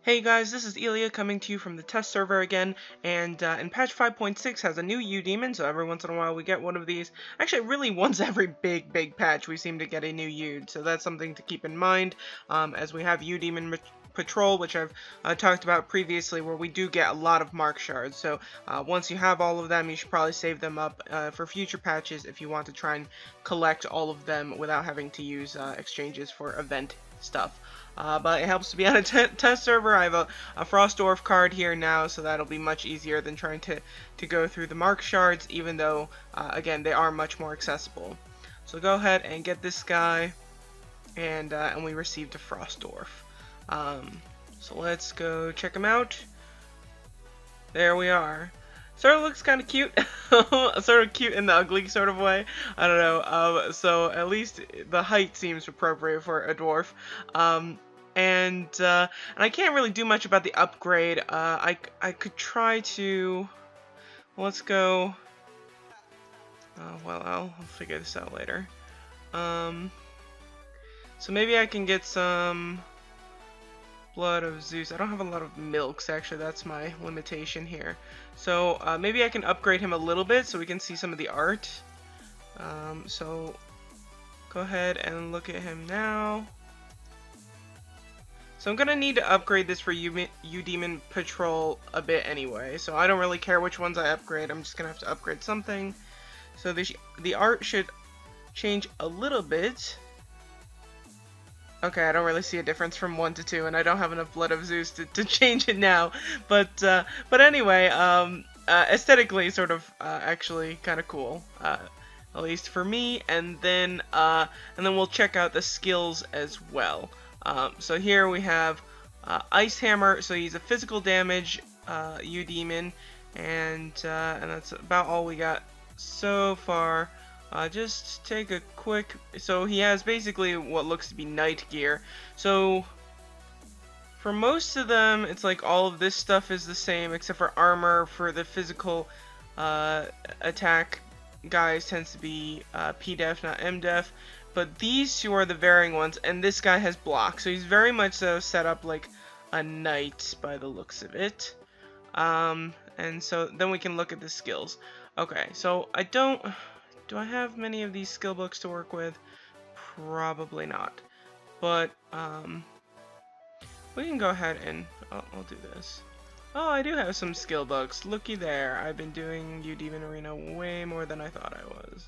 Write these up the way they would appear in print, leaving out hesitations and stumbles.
Hey guys, this is Elia coming to you from the test server again, and in patch 5.6 has a new Eudaemon, so every once in a while we get one of these. Actually, really once every big patch we seem to get a new Eud, so that's something to keep in mind, as we have Eudaemon Patrol, which I've talked about previously, where we do get a lot of mark shards. So once you have all of them, you should probably save them up for future patches if you want to try and collect all of them without having to use exchanges for event stuff. But it helps to be on a test server. I have a Frost Dwarf card here now, so that'll be much easier than trying to go through the mark shards, even though, again, they are much more accessible. So go ahead and get this guy, and we received a Frost Dwarf. So let's go check him out. There we are. Sort of looks kind of cute, sort of cute in the ugly sort of way. I don't know. So at least the height seems appropriate for a dwarf. And I can't really do much about the upgrade. I could try to. Let's go. Well, I'll figure this out later. So maybe I can get some Blood of Zeus. I don't have a lot of milks, actually. That's my limitation here. So maybe I can upgrade him a little bit so we can see some of the art. So go ahead and look at him now. So I'm going to need to upgrade this for Eudaemon Patrol a bit anyway. So I don't really care which ones I upgrade. I'm just going to have to upgrade something. So the art should change a little bit. Okay, I don't really see a difference from 1 to 2, and I don't have enough Blood of Zeus to change it now. But anyway, aesthetically, sort of actually kind of cool, at least for me. And then we'll check out the skills as well. So here we have Ice Hammer. So he's a physical damage Eudaemon, and that's about all we got so far. Just take a quick. So he has basically what looks to be knight gear. So for most of them, it's like all of this stuff is the same except for armor. For the physical attack guys tends to be P-def, not M-def. But these two are the varying ones, and this guy has block. So he's very much so set up like a knight by the looks of it. And so then we can look at the skills. Okay, so do I have many of these skill books to work with? Probably not. But, we can go ahead and, I'll do this. Oh, I do have some skill books. Looky there. I've been doing Eudaemon Arena way more than I thought I was.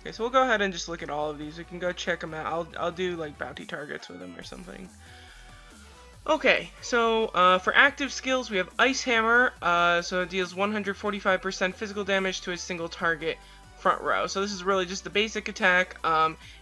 Okay, so we'll go ahead and just look at all of these. We can go check them out. I'll do, like, bounty targets with them or something. Okay, so for active skills, we have Ice Hammer. So it deals 145% physical damage to a single target front row. So this is really just the basic attack.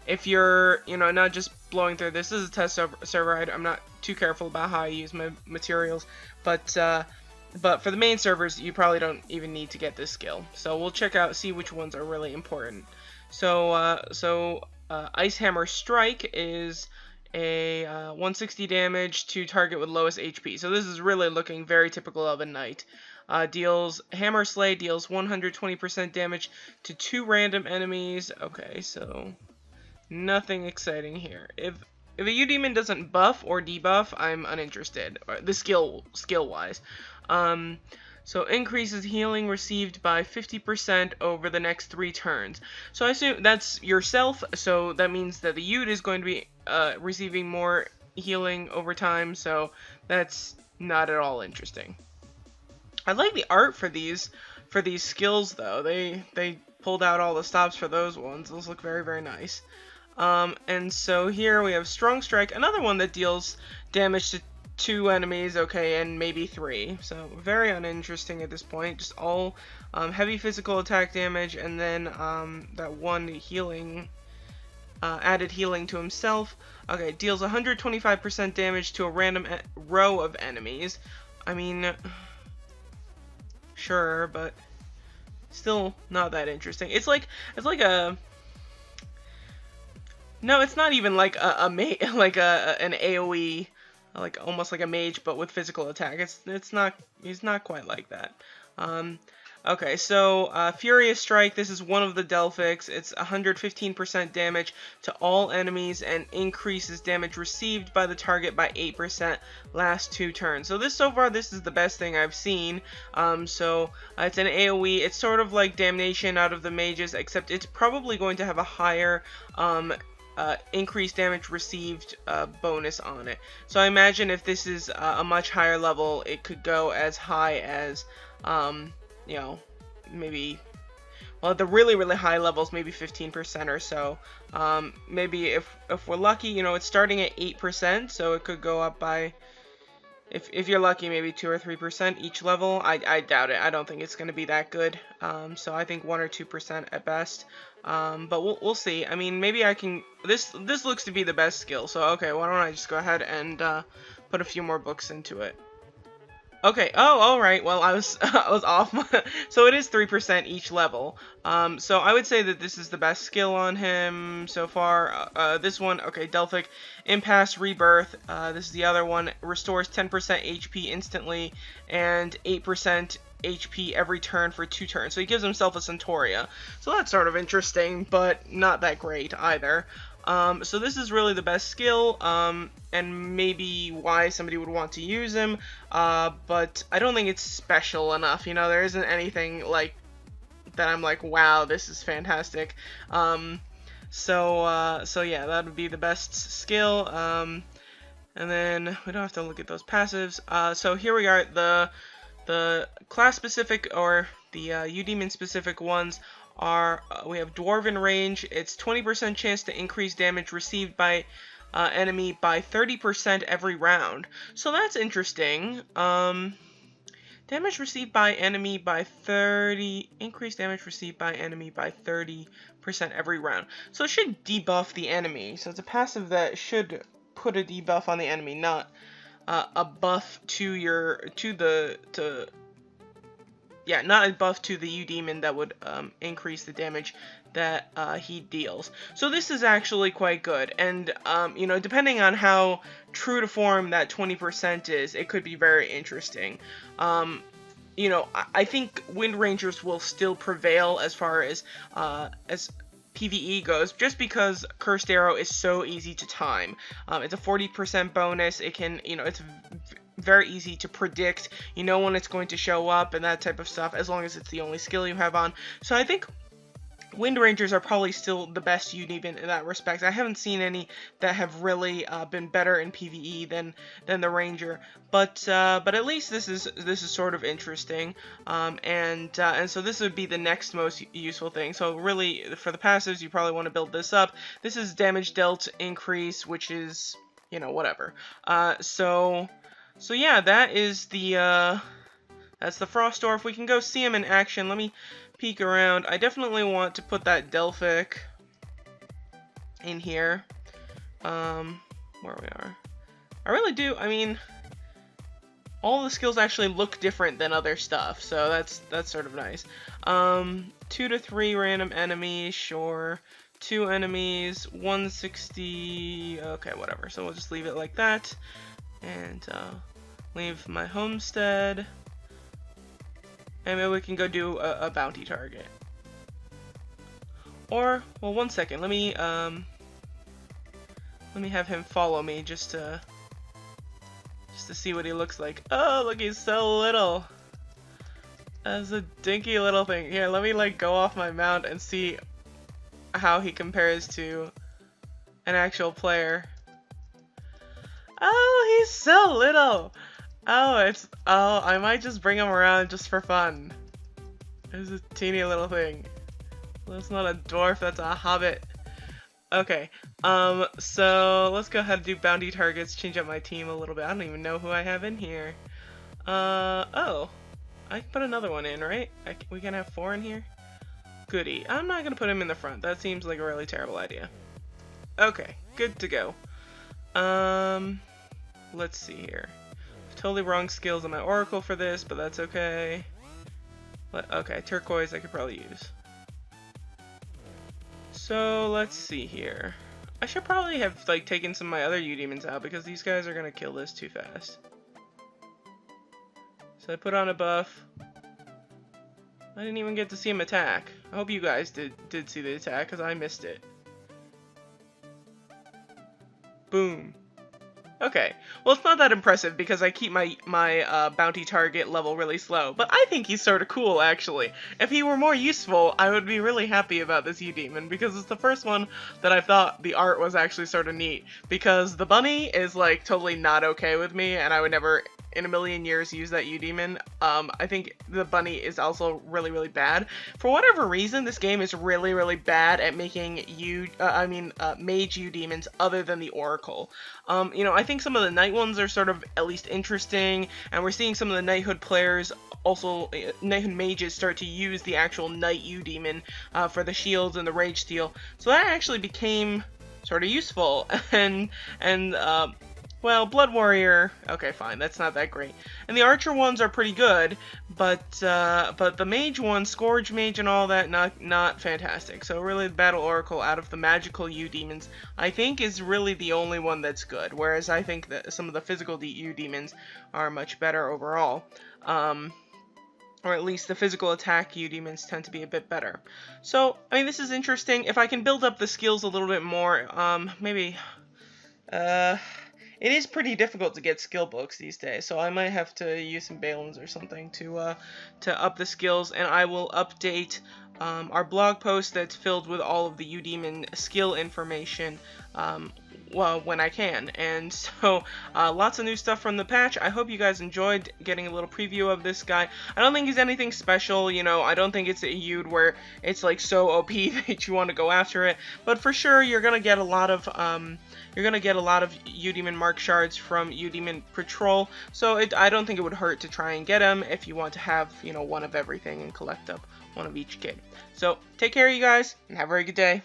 If you're, not just blowing through this is a test server. I'm not too careful about how I use my materials, but for the main servers, you probably don't even need to get this skill. So we'll see which ones are really important. So Ice Hammer Strike is a 160 damage to target with lowest HP. So this is really looking very typical of a knight. Hammer Slay deals 120% damage to 2 random enemies. Okay, so nothing exciting here. If a Eudaemon doesn't buff or debuff, I'm uninterested. The skill wise. So increases healing received by 50% over the next 3 turns. So I assume that's yourself. So that means that the Eud is going to be receiving more healing over time. So that's not at all interesting. I like the art for these skills though. They pulled out all the stops for those ones. Those look very, very nice. And so here we have Strong Strike, another one that deals damage to 2 enemies, okay, and maybe 3. So very uninteresting at this point. Just all heavy physical attack damage, and then that one healing, added healing to himself. Okay, deals 125% damage to a random row of enemies. I mean, sure, but still not that interesting. It's like a. No, it's not even like an AOE, like almost like a mage, but with physical attack. He's not quite like that. Okay, so Furious Strike, this is one of the Delphics. It's 115% damage to all enemies and increases damage received by the target by 8% last 2 turns. So so far, this is the best thing I've seen. It's an AoE. It's sort of like Damnation out of the mages, except it's probably going to have a higher increased damage received bonus on it. So I imagine if this is a much higher level, it could go as high as you know, maybe, well, at the really, really high levels, maybe 15% or so. Maybe if we're lucky, you know, it's starting at 8%, so it could go up by, if you're lucky, maybe 2 or 3% each level. I doubt it. I don't think it's going to be that good. So I think 1 or 2% at best. But we'll see. I mean, maybe I can. This looks to be the best skill. So okay, why don't I just go ahead and put a few more books into it. Okay, oh, alright, well, I was off. So it is 3% each level. So I would say that this is the best skill on him so far. This one, okay, Delphic, Impasse, Rebirth. This is the other one. Restores 10% HP instantly and 8% HP every turn for 2 turns. So he gives himself a Centauria. So that's sort of interesting, but not that great either. So this is really the best skill, and maybe why somebody would want to use him, but I don't think it's special enough, you know, there isn't anything like that I'm like, wow, this is fantastic. So yeah, that would be the best skill, and then we don't have to look at those passives. So here we are, the class-specific, or the Eudaemon-specific ones are, we have Dwarven range. It's 20% chance to increase damage received by enemy by 30% every round. So that's interesting. Damage received by enemy by 30, increased damage received by enemy by 30% every round. So it should debuff the enemy. So it's a passive that should put a debuff on the enemy, not a buff not a buff to the Eudaemon that would increase the damage that he deals. So this is actually quite good, and you know, depending on how true to form that 20% is, it could be very interesting. You know, I think Wind Rangers will still prevail as far as PvE goes, just because Cursed Arrow is so easy to time. It's a 40% bonus. It can, you know, it's very easy to predict. You know when it's going to show up and that type of stuff, as long as it's the only skill you have on. So I think Wind Rangers are probably still the best Eudaemon in that respect. I haven't seen any that have really been better in PvE than the Ranger, but at least this is sort of interesting, and so this would be the next most useful thing. So really, for the passives, you probably want to build this up. This is damage dealt increase, which is, you know, whatever. So yeah, that is that's the Frost Dwarf. We can go see him in action. Let me peek around. I definitely want to put that Delphic in here, where we are. I really do. I mean, all the skills actually look different than other stuff, so that's sort of nice. 2 to 3 random enemies, sure. 2 enemies, 160. Okay, whatever. So we'll just leave it like that, and leave my homestead. And maybe we can go do a bounty target. Or, well, one second. Let me have him follow me just to see what he looks like. Oh, look, he's so little. That's a dinky little thing. Here, let me like go off my mount and see how he compares to an actual player. Oh, he's so little. Oh, I might just bring him around just for fun. It's a teeny little thing. That's not a dwarf, that's a hobbit. Okay, so let's go ahead and do bounty targets, change up my team a little bit. I don't even know who I have in here. Oh, I can put another one in, right? We can have 4 in here? Goody. I'm not gonna put him in the front. That seems like a really terrible idea. Okay, good to go. Let's see here. Totally wrong skills on my Oracle for this, but that's okay. Okay, turquoise I could probably use. So let's see here. I should probably have like taken some of my other Eudaemons out because these guys are gonna kill this too fast. So I put on a buff. I didn't even get to see him attack. I hope you guys did see the attack, because I missed it. Boom. Okay, well, it's not that impressive because I keep my bounty target level really slow, but I think he's sort of cool, actually. If he were more useful, I would be really happy about this Eudaemon, because it's the first one that I thought the art was actually sort of neat, because the bunny is, like, totally not okay with me, and I would never in a million years use that Eudaemon. I think the bunny is also really, really bad. For whatever reason, this game is really, really bad at making mage Eudaemons other than the Oracle. You know, I think some of the Knight ones are sort of at least interesting, and we're seeing some of the Knighthood players, also Knighthood mages, start to use the actual Knight Eudaemon for the shields and the Rage Steel. So that actually became sort of useful, and well, Blood Warrior, okay, fine, that's not that great. And the Archer ones are pretty good, but the Mage one, Scourge Mage and all that, not fantastic. So really, the Battle Oracle out of the magical Eudaemons, I think, is really the only one that's good. Whereas I think that some of the physical Eudaemons are much better overall. Or at least the physical attack Eudaemons tend to be a bit better. So, I mean, this is interesting. If I can build up the skills a little bit more, maybe, it is pretty difficult to get skill books these days, so I might have to use some Balins or something to up the skills, and I will update our blog post that's filled with all of the Eudaemon skill information well, when I can. And so, lots of new stuff from the patch. I hope you guys enjoyed getting a little preview of this guy. I don't think he's anything special, you know, I don't think it's a Eud where it's like so OP that you want to go after it, but for sure you're gonna get a lot of Eudaemon Mark shards from Eudaemon Patrol, so I don't think it would hurt to try and get him if you want to have, you know, one of everything and collect up one of each kid. So, take care, you guys, and have a very good day.